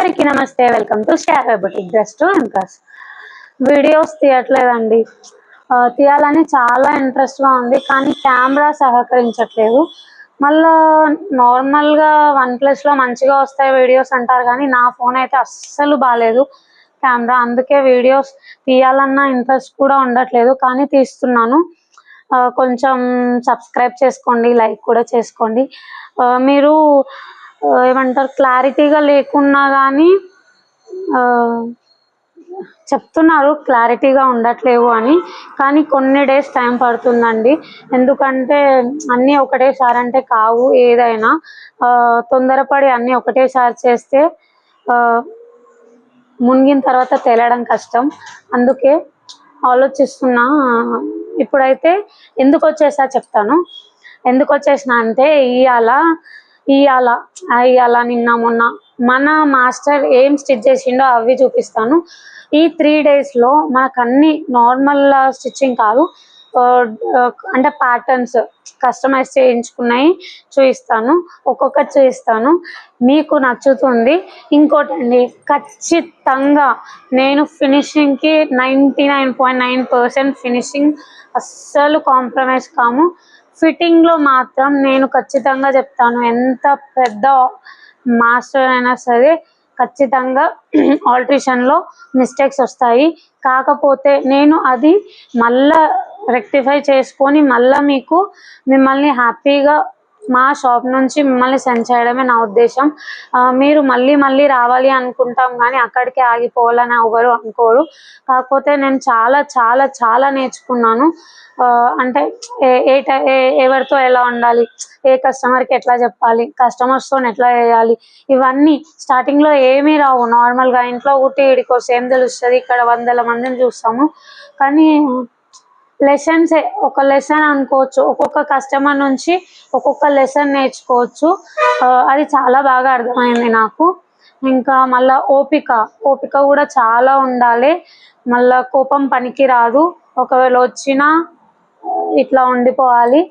అందరికీ నమస్తే, welcome to star boutique dress to impress. Videos తీయట్లేదండి, తీయాలని చాలా ఇంట్రెస్ట్గా ఉంది కానీ కెమెరా సహకరించట్లేదు. మళ్ళీ నార్మల్గా OnePlusలో మంచిగా వస్తాయి వీడియోస్ అంటారు కానీ నా ఫోన్ అయితే అస్సలు బాగాలేదు కెమెరా, అందుకే వీడియోస్ తీయాలన్న ఇంట్రెస్ట్ కూడా ఉండట్లేదు. కానీ తీస్తున్నాను. కొంచెం సబ్స్క్రైబ్ చేసుకోండి, లైక్ కూడా చేసుకోండి. మీరు ఏమంటారు, క్లారిటీగా లేకున్నా కానీ చెప్తున్నారు క్లారిటీగా ఉండట్లేవు అని, కానీ కొన్ని డేస్ టైం పడుతుందండి. ఎందుకంటే అన్నీ ఒకటేసారి అంటే కావు. ఏదైనా తొందరపడి అన్నీ ఒకటేసారి చేస్తే మునిగిన తర్వాత తేలడం కష్టం. అందుకే ఆలోచిస్తున్నా. ఇప్పుడైతే ఎందుకు వచ్చేసా చెప్తాను. ఎందుకు వచ్చేసిన అంటే ఇవాళ నిన్న మొన్న మన మాస్టర్ ఏం స్టిచ్ చేసిండో అవి చూపిస్తాను. ఈ 3 డేస్లో మనకు అన్ని నార్మల్ స్టిచ్చింగ్ కాదు, అంటే ప్యాటర్న్స్ కస్టమైజ్ చేయించుకున్నాయి చూపిస్తాను. ఒక్కొక్కటి చూపిస్తాను, మీకు నచ్చుతుంది. ఇంకోటి అండి, ఖచ్చితంగా నేను ఫినిషింగ్కి 99.9% ఫినిషింగ్, అస్సలు కాంప్రమైజ్ కాము. ఫిట్టింగ్లో మాత్రం నేను ఖచ్చితంగా చెప్తాను, ఎంత పెద్ద మాస్టర్ అయినా సరే ఖచ్చితంగా ఆల్ట్రేషన్లో మిస్టేక్స్ వస్తాయి. కాకపోతే నేను అది మళ్ళా రెక్టిఫై చేసుకొని మళ్ళీ మిమ్మల్ని హ్యాపీగా మా షాప్ నుంచి మిమ్మల్ని సెండ్ చేయడమే నా ఉద్దేశం. మీరు మళ్ళీ రావాలి అనుకుంటాం కానీ అక్కడికే ఆగిపోవాలని ఎవరు అనుకోరు. కాకపోతే నేను చాలా చాలా చాలా నేర్చుకున్నాను. అంటే ఎవరితో ఎలా ఉండాలి, ఏ కస్టమర్కి ఎట్లా చెప్పాలి, కస్టమర్స్తో ఎట్లా చేయాలి, ఇవన్నీ స్టార్టింగ్లో ఏమీ రావు. నార్మల్గా ఇంట్లో కుట్టి వీడికోసం ఏం తెలుస్తుంది, ఇక్కడ 100 మందిని చూస్తాము. కానీ లెసన్సే, ఒక లెసన్ అనుకోవచ్చు. ఒక్కొక్క కస్టమర్ నుంచి ఒక్కొక్క లెసన్ నేర్చుకోవచ్చు. అది చాలా బాగా అర్థమైంది నాకు. ఇంకా మళ్ళీ ఓపిక కూడా చాలా ఉండాలి. మళ్ళీ కోపం పనికి రాదు, ఒకవేళ వచ్చినా ఇట్లా ఉండిపోవాలి.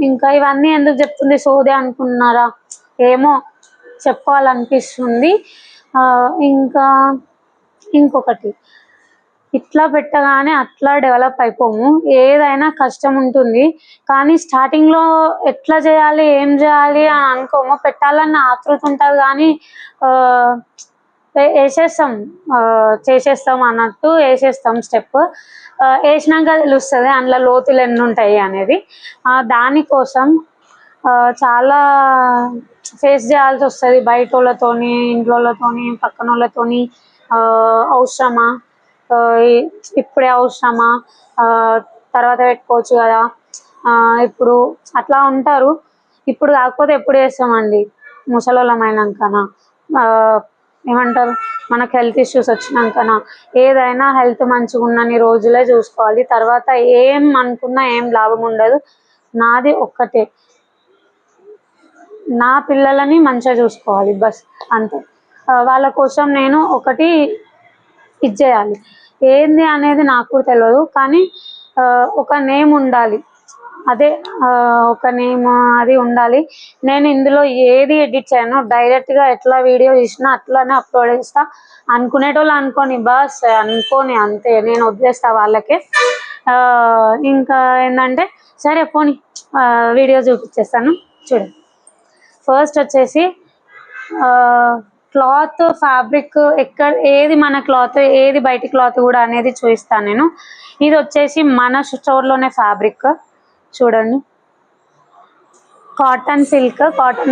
ఇంకా ఇవన్నీ ఎందుకు చెప్తుంది సోది అనుకున్నారా, ఏమో చెప్పుకోవాలనిపిస్తుంది. ఇంకా ఇంకొకటి, ఇట్లా పెట్టగానే అట్లా డెవలప్ అయిపోము. ఏదైనా కష్టం ఉంటుంది కానీ స్టార్టింగ్లో ఎట్లా చేయాలి, ఏం చేయాలి అని అనుకోము. పెట్టాలన్న ఆతృత ఉంటుంది కానీ చేసేస్తాం అన్నట్టు వేసేస్తాం స్టెప్. వేసినాక తెలుస్తుంది అందులో లోతులు ఎన్ని ఉంటాయి అనేది. దానికోసం చాలా ఫేస్ చేయాల్సి వస్తుంది, బయట వాళ్ళతోని, ఇంట్లో వాళ్ళతోని, పక్కన వాళ్ళతోని. అవసరమా, ఇప్పుడే అవసరమా, తర్వాత పెట్టుకోవచ్చు కదా, ఇప్పుడు అట్లా ఉంటారు. ఇప్పుడు కాకపోతే ఎప్పుడు చేస్తామండి, ముసలోళ్ళమైనాకనా, ఏమంటారు, మనకు హెల్త్ ఇష్యూస్ వచ్చినాకనా. ఏదైనా హెల్త్ మంచిగా ఉన్నన్ని రోజులే చూసుకోవాలి, తర్వాత ఏం అనుకున్నా ఏం లాభం ఉండదు. నాది ఒక్కటే, నా పిల్లలని మంచిగా చూసుకోవాలి, బస్ అంతే. వాళ్ళ కోసం నేను ఒకటి ఇచ్చేయాలి. ఏంది అనేది నాకు తెలియదు కానీ ఒక నేమ్ ఉండాలి, అదే ఒక నేమ్ అది ఉండాలి. నేను ఇందులో ఏది ఎడిట్ చేయను, డైరెక్ట్గా ఎట్లా వీడియో తీసినా అట్లానే అప్లోడ్ చేస్తా. అనుకునేటోళ్ళు అనుకోని, బస్ అనుకోని అంతే, నేను వదిలేస్తా వాళ్ళకే. ఇంకా ఏంటంటే సరే పోనీ వీడియో చూపించేస్తాను చూడండి. ఫస్ట్ వచ్చేసి క్లాత్, ఫ్యాబ్రిక్ ఏది మన క్లాత్, ఏది బయటి క్లాత్ కూడా అనేది చూపిస్తాను నేను. ఇది వచ్చేసి మన స్టోర్లోనే ఫ్యాబ్రిక్ చూడండి, కాటన్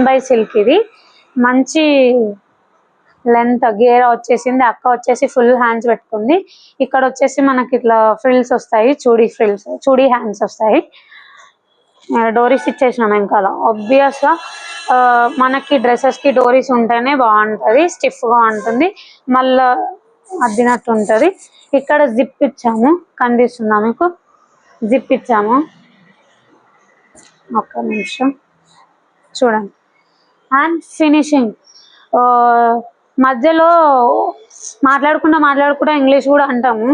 బై సిల్క్. ఇది మంచి లెంత్, గేరా వచ్చేసింది. అక్క వచ్చేసి ఫుల్ హ్యాండ్స్ పెట్టుకుంది. ఇక్కడ వచ్చేసి మనకి ఇట్లా ఫ్రిల్స్ వస్తాయి, చూడీ హ్యాండ్స్ వస్తాయి. డోరీస్ ఇచ్చేసినాం వెనకాల. ఆబ్వియస్గా మనకి డ్రెస్సెస్కి డోరీస్ ఉంటేనే బాగుంటుంది, స్టిఫ్గా ఉంటుంది, మళ్ళీ అద్దినట్టు ఉంటుంది. ఇక్కడ జిప్ ఇచ్చాము, కనిపిస్తుందా మీకు, జిప్ ఇచ్చాము. ఒక్క నిమిషం చూడండి. అండ్ ఫినిషింగ్, మధ్యలో మాట్లాడుకుంటా ఇంగ్లీష్ కూడా అంటాము.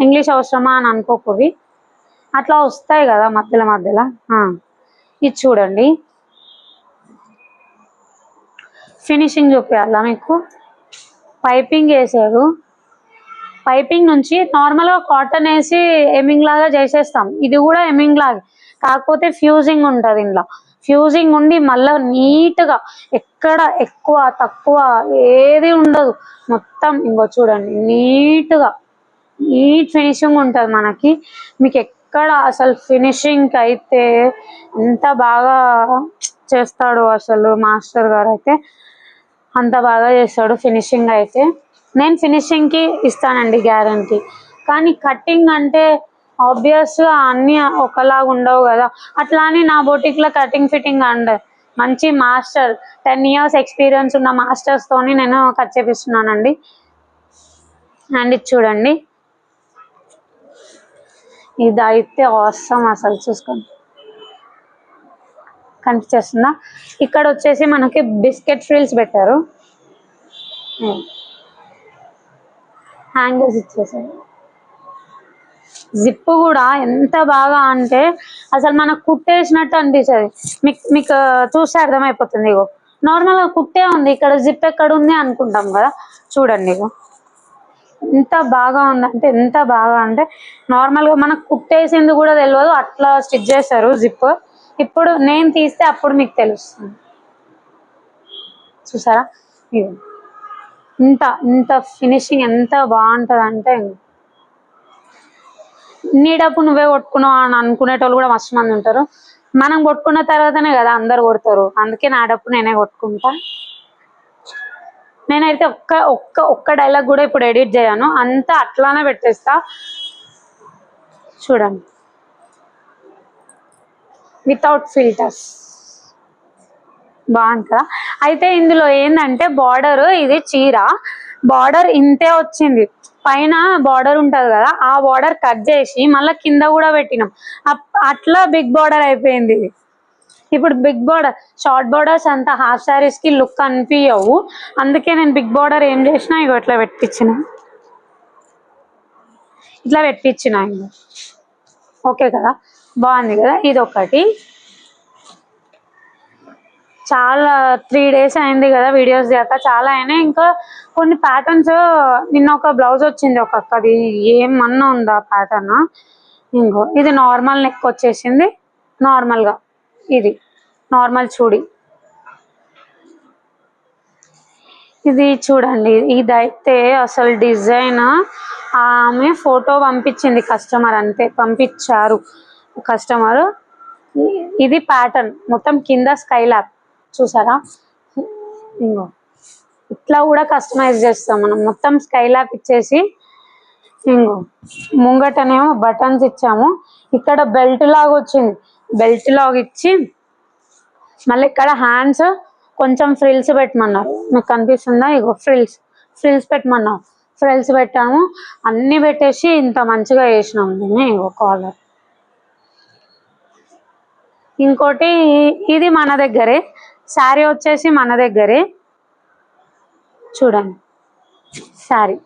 ఇంగ్లీష్ అవసరమా అని అనుకోకూడదు, అట్లా వస్తాయి కదా మధ్యలో. ఇది చూడండి, ఫినిషింగ్ చూపించాలా మీకు. పైపింగ్ వేసారు, పైపింగ్ నుంచి నార్మల్గా కాటన్ వేసి ఎమింగ్ లాగా చేసేస్తాం, ఇది కూడా ఎమింగ్ లాగా, కాకపోతే ఫ్యూజింగ్ ఉంటుంది ఇంట్లో. ఫ్యూజింగ్ ఉండి మళ్ళీ నీట్గా ఎక్కడ ఎక్కువ తక్కువ ఏది ఉండదు, మొత్తం ఇంకో చూడండి నీట్గా నీట్ ఫినిషింగ్ ఉంటుంది మనకి. మీకు ఎక్కడ అసలు ఫినిషింగ్ అయితే ఎంత బాగా చేస్తాడు అసలు మాస్టర్ గారు అయితే, అంత బాగా చేస్తాడు ఫినిషింగ్ అయితే. నేను ఫినిషింగ్కి ఇస్తానండి గ్యారంటీ. కానీ కటింగ్ అంటే ఆబ్వియస్గా అన్నీ ఒకలాగా ఉండవు కదా, అట్లా అని నా బొటిక్లో కటింగ్ ఫిట్టింగ్ అండ్ మంచి మాస్టర్ 10 years ఎక్స్పీరియన్స్ ఉన్న మాస్టర్స్తోని నేను కట్ చేపిస్తున్నానండి. అండ్ ఇది చూడండి, ఇది అయితే అవసరం అసలు, చూసుకోండి కనిపించేస్తుందా. ఇక్కడ వచ్చేసి మనకి బిస్కెట్ ఫ్రిల్స్ పెట్టారు, హ్యాంగర్స్ ఇచ్చేసారు. జిప్ కూడా ఎంత బాగా అంటే అసలు మనకు కుట్టేసినట్టు అనిపిస్తుంది. మీకు చూస్తే అర్థమైపోతుంది. ఇగో నార్మల్గా కుట్టే ఉంది, ఇక్కడ జిప్ ఎక్కడ ఉంది అనుకుంటాం కదా, చూడండి ఇగో ఎంత బాగా ఉందంటే, ఎంత బాగా అంటే నార్మల్గా మనకు కుట్టేసింది కూడా తెలియదు, అట్లా స్టిచ్ చేశారు జిప్. ఇప్పుడు నేను తీస్తే అప్పుడు మీకు తెలుస్తుంది, చూసారా ఇది ఇంత ఇంత ఫినిషింగ్ ఎంత బాగుంటుంది అంటే. నీ డబ్బు నువ్వే కొట్టుకున్నావు అని అనుకునేటోళ్ళు కూడా మస్తు మంది ఉంటారు. మనం కొట్టుకున్న తర్వాతనే కదా అందరు కొడతారు, అందుకే నా డబ్బు నేనే కొట్టుకుంటా. నేనైతే ఒక్క డైలాగ్ కూడా ఇప్పుడు ఎడిట్ చేయను, అంతా అట్లానే పెట్టేస్తా. చూడండి వితౌట్ ఫిల్టర్స్, బాగుంటుందా. అయితే ఇందులో ఏంటంటే బార్డర్, ఇది చీర బార్డర్ ఇంతే వచ్చింది, పైన బార్డర్ ఉంటుంది కదా, ఆ బార్డర్ కట్ చేసి మళ్ళీ కింద కూడా పెట్టినాం, అట్లా బిగ్ బార్డర్ అయిపోయింది ఇది. ఇప్పుడు బిగ్ బార్డర్, షార్ట్ బార్డర్స్ అంతా హాఫ్ శారీస్కి లుక్ అనిపించవు, అందుకే నేను బిగ్ బార్డర్ ఏం చేసినా ఇగో ఇట్లా పెట్టించిన, ఇట్లా పెట్టించిన ఇంకో. ఓకే కదా, బాగుంది కదా. ఇది ఒకటి, చాలా 3 days అయింది కదా వీడియోస్ చేయక, చాలా అయినాయి. ఇంకా కొన్ని ప్యాటర్న్స్, నిన్న ఒక బ్లౌజ్ వచ్చింది ఒక అక్కది, ఏమన్నా ఉందా ప్యాటర్న్. ఇంకో ఇది నార్మల్ నెక్ వచ్చేసింది, నార్మల్గా ఇది నార్మల్ చూడి. ఇది చూడండి, ఇదైతే అసలు డిజైన్ ఆమె ఫోటో పంపించింది కస్టమర్, అంతే పంపించారు కస్టమర్. ఇది ప్యాటర్న్ మొత్తం కింద స్కైలాక్, చూసారా ఇంకో ఇట్లా కూడా కస్టమైజ్ చేస్తాం మనం, మొత్తం స్కైలాక్ ఇచ్చేసి ఇంకో ముంగటనేమో బటన్స్ ఇచ్చాము, ఇక్కడ బెల్ట్ లాగా వచ్చింది, బెల్ట్ లాగా ఇచ్చి మళ్ళీ ఇక్కడ హ్యాండ్స్ కొంచెం ఫ్రిల్స్ పెట్టమన్నారు, మీకు కనిపిస్తుందా ఇగో ఫ్రిల్స్ పెట్టమన్నారు, ఫ్రిల్స్ పెట్టాము, అన్నీ పెట్టేసి ఇంత మంచిగా వేసినాం దీన్ని. ఇగో కాలర్, ఇంకోటి ఇది మన దగ్గరే, శారీ వచ్చేసి మన దగ్గరే, చూడండి శారీ.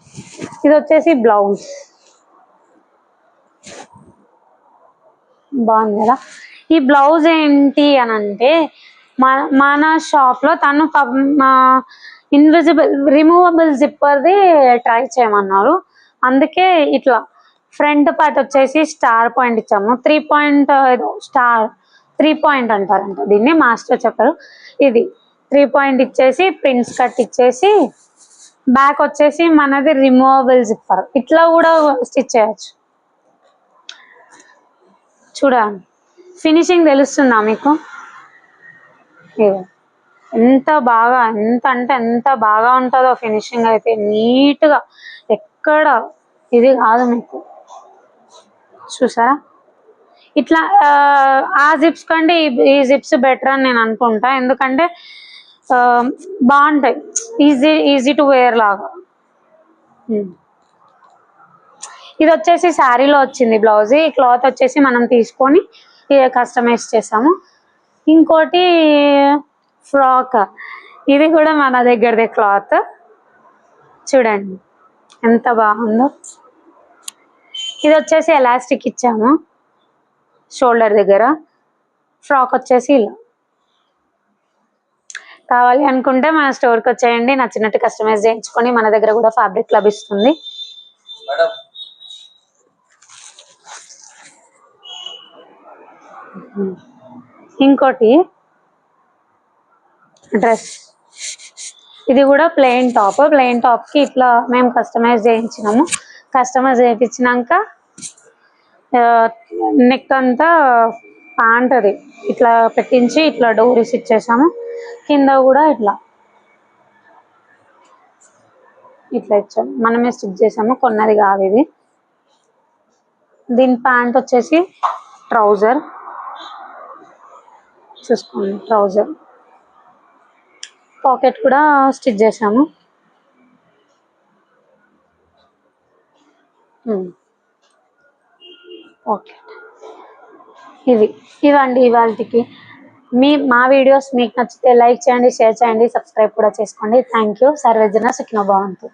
ఇది వచ్చేసి బ్లౌజ్, బాగుంది కదా. ఈ బ్లౌజ్ ఏంటి అని అంటే మన షాప్లో తను రిమూవబుల్ జిప్పర్ది ట్రై చేయమన్నారు, అందుకే ఇట్లా ఫ్రంట్ పార్ట్ వచ్చేసి స్టార్ పాయింట్ ఇచ్చాము, 3 point స్టార్ 3 point అంటారంట దీన్ని, మాస్టర్ చెప్పారు. ఇది 3 point ఇచ్చేసి ప్రిన్స్ కట్ ఇచ్చేసి, బ్యాక్ వచ్చేసి మనది రిమూవబుల్ జిప్పర్, ఇట్లా కూడా స్టిచ్ చేయొచ్చు. చూడండి ఫినిషింగ్ తెలుస్తుందా మీకు, ఎంత బాగా, ఎంత అంటే ఎంత బాగా ఉంటుందో ఫినిషింగ్ అయితే, నీట్గా ఎక్కడ ఇది కాదు మీకు, చూసారా. ఇట్లా ఆ జిప్స్ కంటే ఈ జిప్స్ బెటర్ అని నేను అనుకుంటా, ఎందుకంటే బాగుంటాయి, ఈజీ టు వేర్ లాగా. ఇది వచ్చేసి శారీలో వచ్చింది బ్లౌజ్, ఈ క్లాత్ వచ్చేసి మనం తీసుకొని కస్టమైజ్ చేసాము. ఇంకోటి ఫ్రాక్, ఇది కూడా మన దగ్గరదే క్లాత్, చూడండి ఎంత బాగుందో. ఇది వచ్చేసి ఎలాస్టిక్ ఇచ్చాము షోల్డర్ దగ్గర, ఫ్రాక్ వచ్చేసి ఇలా కావాలి అనుకుంటే మన స్టోర్కి వచ్చేయండి, నచ్చినట్టు కస్టమైజ్ చేయించుకొని. మన దగ్గర కూడా ఫ్యాబ్రిక్ లభిస్తుంది. ఇంకోటి డ్రెస్, ఇది కూడా ప్లెయిన్ టాప్ కి ఇట్లా మేము కస్టమైజ్ చేయించినాము. కస్టమైజ్ చేయించినాక నెక్ అంతా ప్యాంట్ అది ఇట్లా పెట్టించి ఇట్లా డోరీస్ ఇచ్చేసాము. కింద కూడా ఇట్లా ఇచ్చాము, మనమే స్టిచ్ చేసాము, కొన్నది కాదు ఇది. దీని ప్యాంట్ వచ్చేసి ట్రౌజర్, చూసుకోండి ట్రౌజర్. పాకెట్ కూడా స్టిచ్ చేసాము. పాకెట్ ఇవండి ఇవాళకి. మా వీడియోస్ మీకు నచ్చితే లైక్ చేయండి, షేర్ చేయండి, సబ్స్క్రైబ్ కూడా చేసుకోండి. Thank you. సర్వేజన సుఖినో భవంతు.